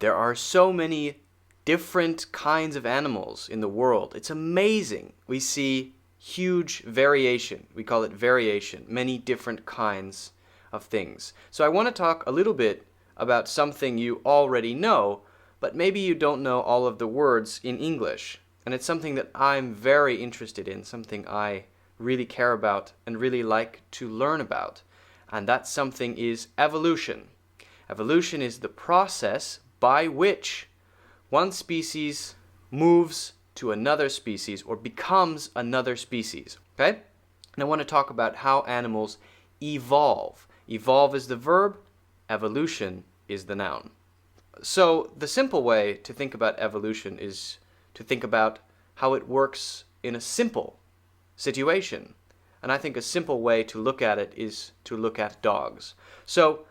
There are so many different kinds of animals in the world. It's amazing. We see huge variation. We call it variation. Many different kinds of things. So I want to talk a little bit about something you already know, but maybe you don't know all of the words in English. And it's something that I'm very interested in, something I really care about and really like to learn about. And that something is evolution. Evolution is the process by which one species moves to another species or becomes another species. Okay? And I want to talk about how animals evolve. Evolve is the verb, evolution is the noun. So the simple way to think about evolution is to think about how it works in a simple situation. And I think a simple way to look at it is to look at dogs. So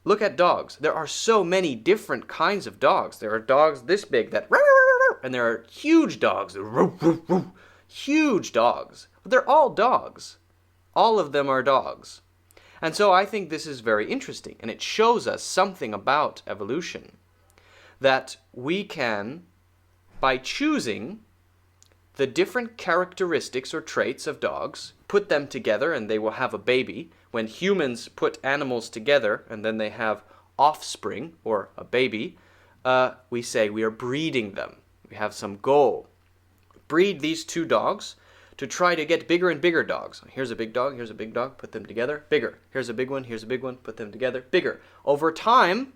look at dogs. There are so many different kinds of dogs. There are dogs this big that and there are huge dogs, huge dogs. But they're all dogs. All of them are dogs. And so I think this is very interesting, and it shows us something about evolution. That we can, by choosing the different characteristics or traits of dogs, put them together and they will have a baby. When humans put animals together and then they have offspring or a baby, we say we are breeding them. We have some goal. Breed these two dogs to try to get bigger and bigger dogs. Here's a big dog, put them together, bigger. Here's a big one, put them together, bigger. Over time,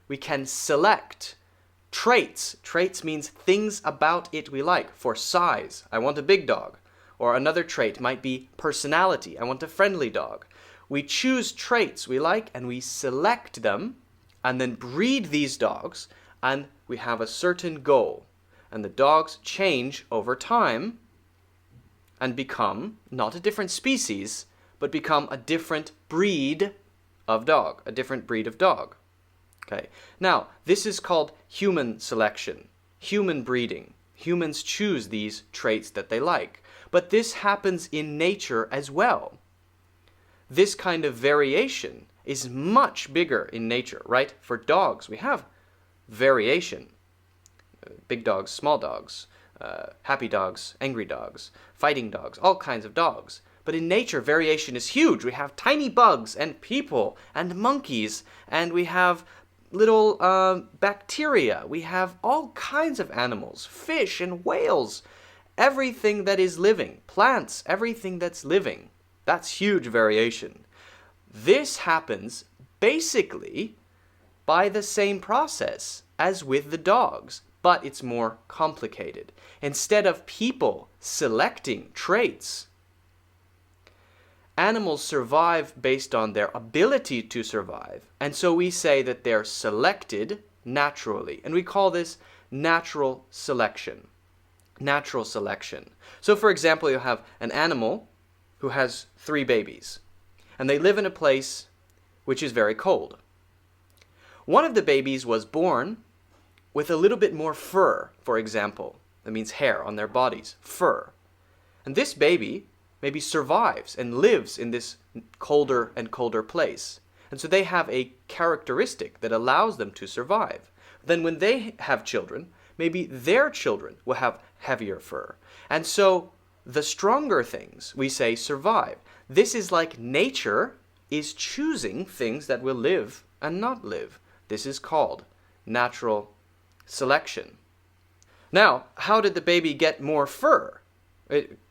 we can select traits. Traits means things about it we like. For size, I want a big dog. Or another trait might be personality. I want a friendly dog. We choose traits we like and we select them and then breed these dogs, and we have a certain goal. And the dogs change over time and become not a different species, but become a different breed of dog, a different breed of dog. Okay. Now, this is called human selection, human breeding. Humans choose these traits that they like. But this happens in nature as well. This kind of variation is much bigger in nature, right? For dogs, we have variation. Big dogs, small dogs, happy dogs, angry dogs, fighting dogs, all kinds of dogs. But in nature, variation is huge. We have tiny bugs and people and monkeys, and we have little bacteria. We have all kinds of animals, fish and whales, everything that is living, plants, everything that's living. That's huge variation. This happens basically by the same process as with the dogs, but it's more complicated. Instead of people selecting traits, animals survive based on their ability to survive, and so we say that they're selected naturally, and we call this natural selection. Natural selection. So for example, you have an animal who has 3 babies, and they live in a place which is very cold. One of the babies was born with a little bit more fur, for example. That means hair on their bodies, fur. And this baby maybe survives and lives in this colder and colder place. And so they have a characteristic that allows them to survive. Then when they have children, maybe their children will have heavier fur. And so the stronger things, we say, survive. This is like nature is choosing things that will live and not live. This is called natural selection. Now, how did the baby get more fur?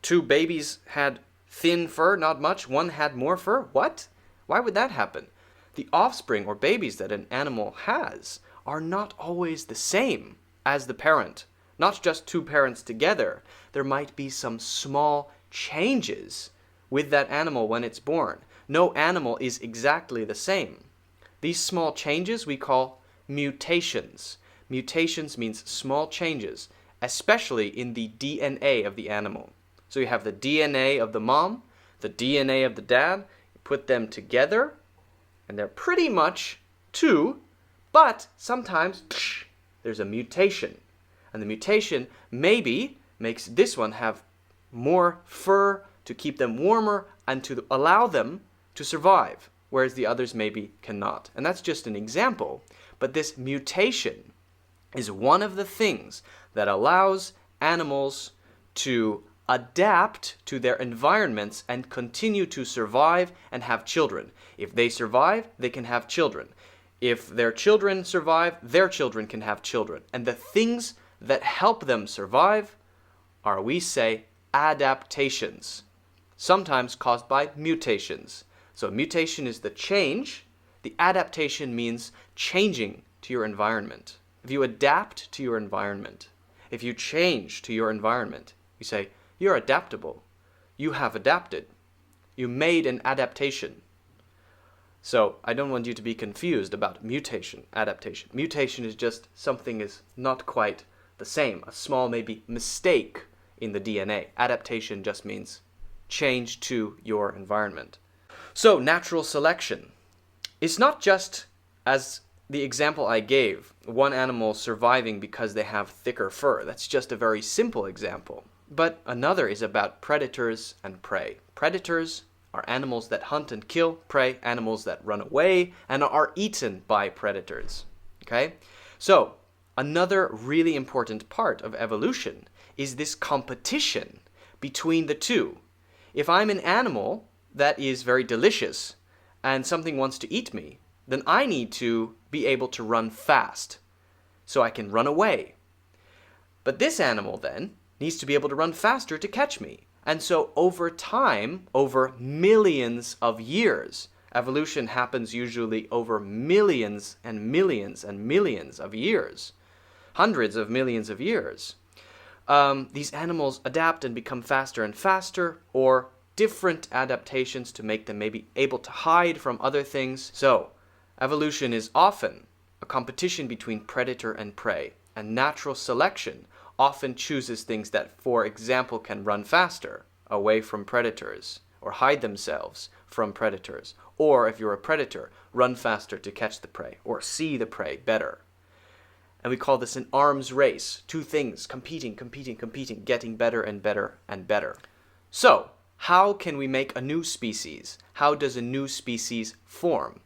2 babies had thin fur, not much. One had more fur. What? Why would that happen? The offspring or babies that an animal has are not always the same as the parent. Not just 2 parents together. There might be some small changes with that animal when it's born. No animal is exactly the same. These small changes we call mutations. Mutations means small changes, especially in the DNA of the animal. So you have the DNA of the mom, the DNA of the dad, you put them together, and they're pretty much 2, but sometimes there's a mutation. And the mutation maybe makes this one have more fur to keep them warmer and to allow them to survive, whereas the others maybe cannot. And that's just an example. But this mutation is one of the things that allows animals to adapt to their environments and continue to survive and have children. If they survive, they can have children. If their children survive, their children can have children. And the things that help them survive are, we say, adaptations, sometimes caused by mutations. So mutation is the change. The adaptation means changing to your environment. If you adapt to your environment, if you change to your environment, you say, you're adaptable. You have adapted. You made an adaptation. So I don't want you to be confused about mutation, adaptation. Mutation is just something is not quite the same. A small maybe mistake in the DNA. Adaptation just means change to your environment. So natural selection. It's not just, as the example I gave, one animal surviving because they have thicker fur. That's just a very simple example. But another is about predators and prey. Predators are animals that hunt and kill, prey, animals that run away and are eaten by predators. Okay? So, another really important part of evolution is this competition between the two. If I'm an animal that is very delicious and something wants to eat me, then I need to be able to run fast so I can run away. But this animal then needs to be able to run faster to catch me. And so over time, over millions of years, evolution happens usually over millions and millions and millions of years, hundreds of millions of years. These animals adapt and become faster and faster, or different adaptations to make them maybe able to hide from other things. So evolution is often a competition between predator and prey, and natural selection often chooses things that, for example, can run faster away from predators or hide themselves from predators. Or if you're a predator, run faster to catch the prey or see the prey better. And we call this an arms race. Two things competing, getting better and better and better. So, how can we make a new species? How does a new species form?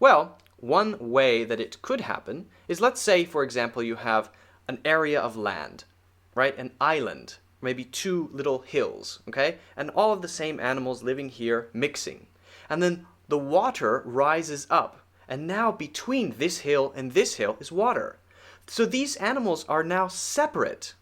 Well, one way that it could happen is, let's say, for example, you have an area of land, right? An island, maybe two little hills, okay? And all of the same animals living here mixing. And then the water rises up. And now between this hill and this hill is water. So these animals are now separate.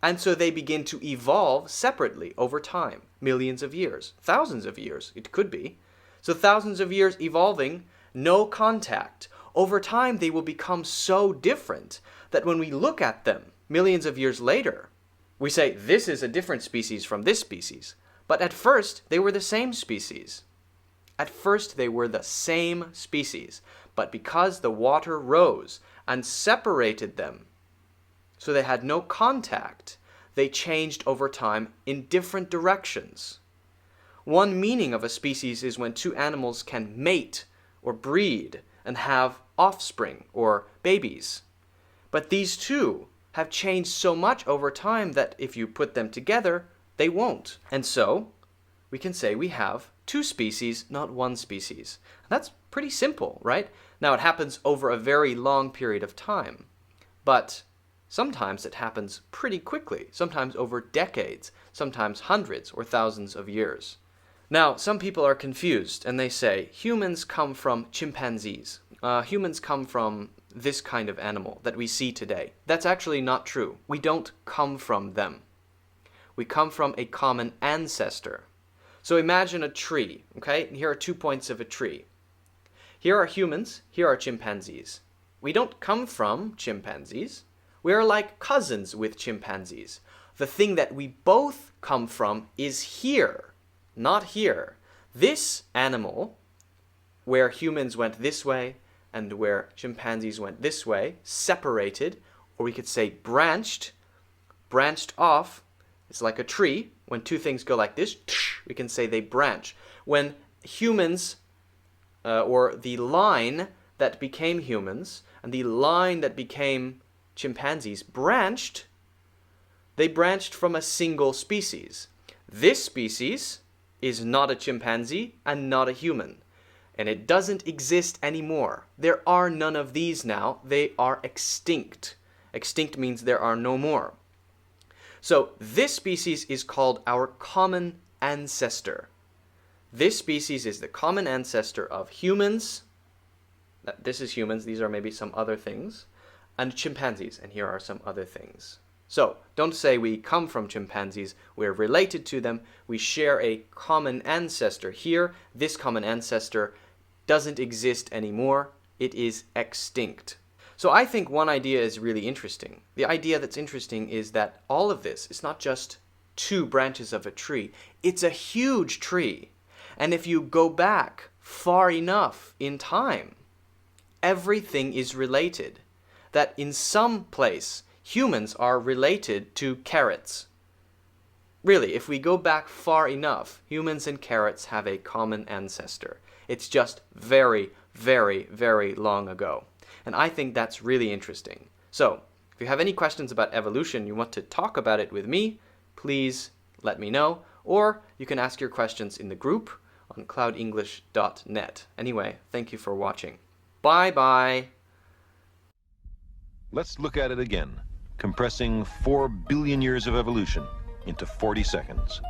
And so they begin to evolve separately over time. Millions of years, thousands of years, it could be. So thousands of years evolving, no contact. Over time, they will become so different that when we look at them millions of years later, we say, this is a different species from this species. But at first, they were the same species. At first, they were the same species. But because the water rose and separated them, so they had no contact, they changed over time in different directions. One meaning of a species is when two animals can mate or breed and have offspring or babies. But these two have changed so much over time that if you put them together, they won't. And so, we can say we have two species, not one species. That's pretty simple, right? Now, it happens over a very long period of time. But sometimes it happens pretty quickly, sometimes over decades, sometimes hundreds or thousands of years. Now, some people are confused and they say, humans come from chimpanzees. Humans come from this kind of animal that we see today. That's actually not true. We don't come from them. We come from a common ancestor. So imagine a tree, okay? Here are 2 points of a tree. Here are humans, here are chimpanzees. We don't come from chimpanzees. We are like cousins with chimpanzees. The thing that we both come from is here, not here. This animal, where humans went this way and where chimpanzees went this way, separated, or we could say branched off. It's like a tree. When two things go like this, we can say they branch. When humans, or the line that became humans and the line that became chimpanzees branched, they branched from a single species. This species is not a chimpanzee and not a human. And it doesn't exist anymore. There are none of these now. They are extinct. Extinct means there are no more. So this species is called our common ancestor. This species is the common ancestor of humans. This is humans. These are maybe some other things. And chimpanzees. And here are some other things. So don't say we come from chimpanzees. We're related to them. We share a common ancestor. Here, this common ancestor doesn't exist anymore. It is extinct. So I think one idea is really interesting. The idea that's interesting is that all of this is not just two branches of a tree. It's a huge tree. And if you go back far enough in time, everything is related. That in some place, humans are related to carrots. Really, if we go back far enough, humans and carrots have a common ancestor. It's just very, very, very long ago. And I think that's really interesting. So, if you have any questions about evolution, you want to talk about it with me, please let me know. Or you can ask your questions in the group on cloudenglish.net. Anyway, thank you for watching. Bye-bye. Let's look at it again, compressing 4 billion years of evolution into 40 seconds.